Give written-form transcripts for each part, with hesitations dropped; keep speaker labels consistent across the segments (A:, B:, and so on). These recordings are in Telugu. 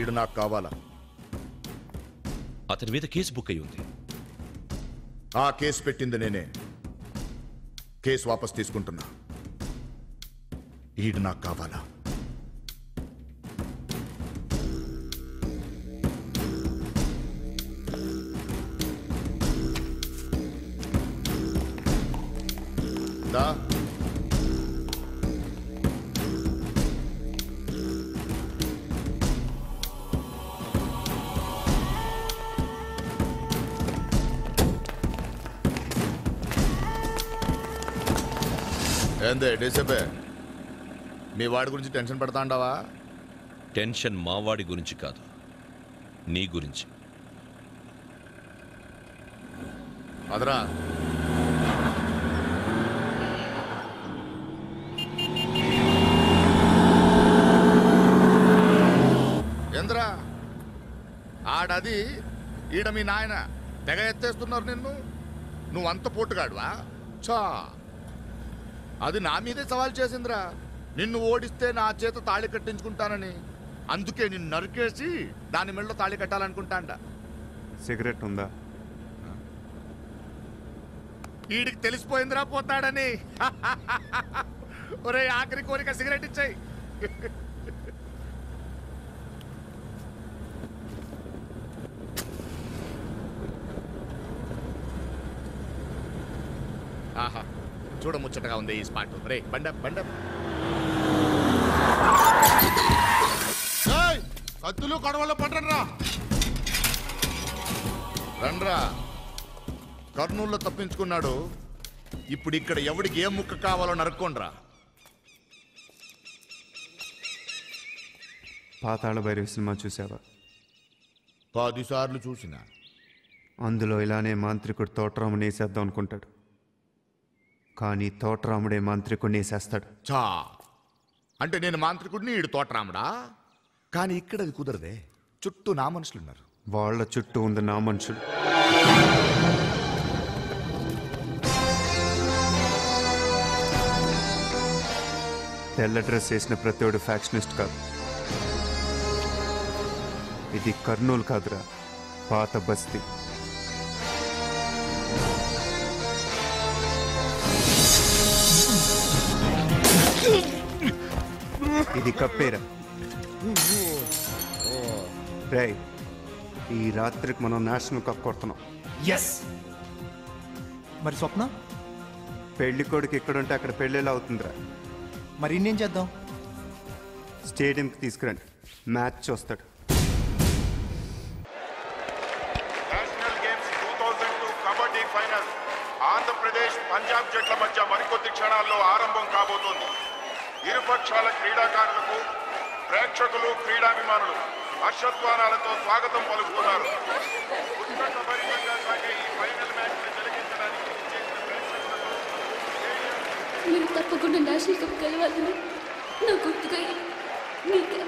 A: ఈడు నాకు కావాలా.
B: అతని మీద కేసు బుక్ అయి ఉంది.
A: ఆ కేసు పెట్టింది నేనే. కేసు వాపస్ తీసుకుంటున్నా. ఈడు నాకు కావాలా. దా ఏందే డేసపే, మీ వాడి గురించి టెన్షన్ పడతా అంటావా?
B: టెన్షన్ మావాడి గురించి కాదు, నీ గురించి.
A: అదరా ఏంద్రా ఆడది ఈడ మీ నాయన తెగ ఎత్తేస్తున్నారు నిన్ను. నువ్వంత పోటుగాడువా? చా, అది నా మీదే సవాల్ చేసిందిరా. నిన్ను ఓడిస్తే నా చేత తాళి కట్టించుకుంటానని. అందుకే నిన్ను నరికేసి దాని మెడలో తాళి కట్టాలనుకుంటాండ.
C: సిగరెట్ ఉందా?
A: వీడికి తెలిసిపోయిందిరా పోతాడని. ఒరే ఆఖరి కోరిక సిగరెట్ ఇచ్చాయి. ఆహా, చూడ ముచ్చటగా ఉంది ఈ స్పాట్. రే బండ బండ కత్తులు కడవల్లో పట్టరా. రండ్రా. కర్నూలులో తప్పించుకున్నాడు. ఇప్పుడు ఇక్కడ ఎవడికి ఏ ముక్క కావాలో నరుక్కోండ్రా.
C: పాతాళ భైరవి సినిమా చూసావా?
A: 10 సార్లు చూసిన.
C: అందులో ఇలానే మాంత్రికుడు తోటరాముని వేసేద్దాం అనుకుంటాడు, కానీ తోటరాముడే మాంత్రికుడిని వేసేస్తాడు.
A: చా, అంటే నేను మాంత్రికుడిని, ఈడు తోటరాముడా? కానీ ఇక్కడ అది కుదరదే. చుట్టూ నా మనుషులున్నారు.
C: వాళ్ళ చుట్టూ ఉంది నా మనుషులు. తెల్ల డ్రెస్ వేసిన ప్రతివాడు ఫ్యాక్షనిస్ట్ కాదు. ఇది కర్నూలు కాదురా, పాత బస్తీ. ఇది కప్పేరా. రే, ఈ రాత్రికి మనం నేషనల్ కప్ కొడుతున్నాం.
D: ఎస్. మరి స్వప్న?
C: పెళ్లి కొడుకు ఎక్కడుంటే అక్కడ పెళ్ళిలా అవుతుందిరా.
D: మరి ఇంకేం చేద్దాం?
C: స్టేడియంకి తీసుకురండి, మ్యాచ్ చూస్తాడు.
E: National games 2002 kabaddi final Andhra Pradesh Punjab జట్ల మధ్య మరికొద్ది క్షణాల్లో ఆరంభం కాబోతోంది. ఇరుపక్షాల క్రీడాకారులకు ప్రేక్షకులు, క్రీడాభిమానులు హర్షధ్వానాలతో స్వాగతం పలుకుతున్నారు. ఉత్కంఠభరితంగా సాగే ఈ ఫైనల్ మ్యాచ్ జరిగించడానికి
F: మీరు తప్పకుండా నేషనల్ కప్ గెలవాలని నా గుర్తుగా మీకే.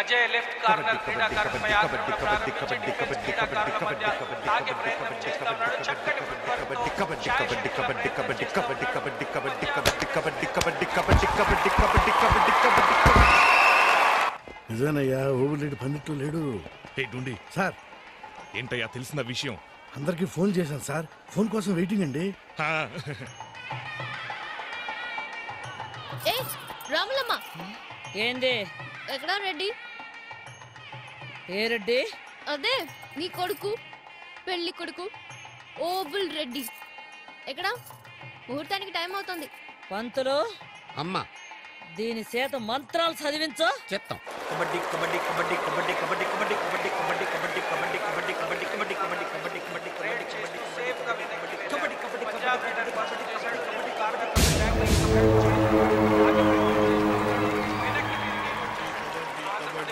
G: అజయ్ లెఫ్ట్ కార్నర్ క్రీడాకారులపై ఆక్రమణ ప్రారంభించే క్రీడాకారుల మధ్య తాకే ప్రయత్నం చేస్తా ఉన్నాడు. చక్కటి
H: నిజానయ్యా, ఓబులేడు పందిట్లో లేడు.
I: డుండి
H: సార్,
I: ఏంటయ్యా తెలిసిన విషయం?
H: అందరికి ఫోన్ చేశాను సార్. ఫోన్ కోసం వెయిటింగ్ అండి.
F: రాములమ్మ
J: ఏంది?
F: ఎక్కడా రెడ్డి?
J: ఏ రెడ్డి?
F: అదే నీ కొడుకు, పెళ్లి కొడుకు ఓబుల్ రెడ్డి. ఎక్కడా? ముహూర్తానికి టైం అవుతుంది.
J: పంతులు
K: అమ్మా,
J: దీని చేత మంత్రాలు చదివించు.
K: చెప్తాం.
G: కబడ్డీ కబడ్డీ కబడ్డీ కబడ్డీ కబడ్డీ కబడ్డీ కబడ్డీ కబడ్డీ కబడ్డీ కబడ్డీ కబడ్డీ కబడ్డీ కబడ్డీ కబడ్డీ కబడ్డీ కబడ్డీ కబడ్డీ కబడ్డీ కబడ్డీ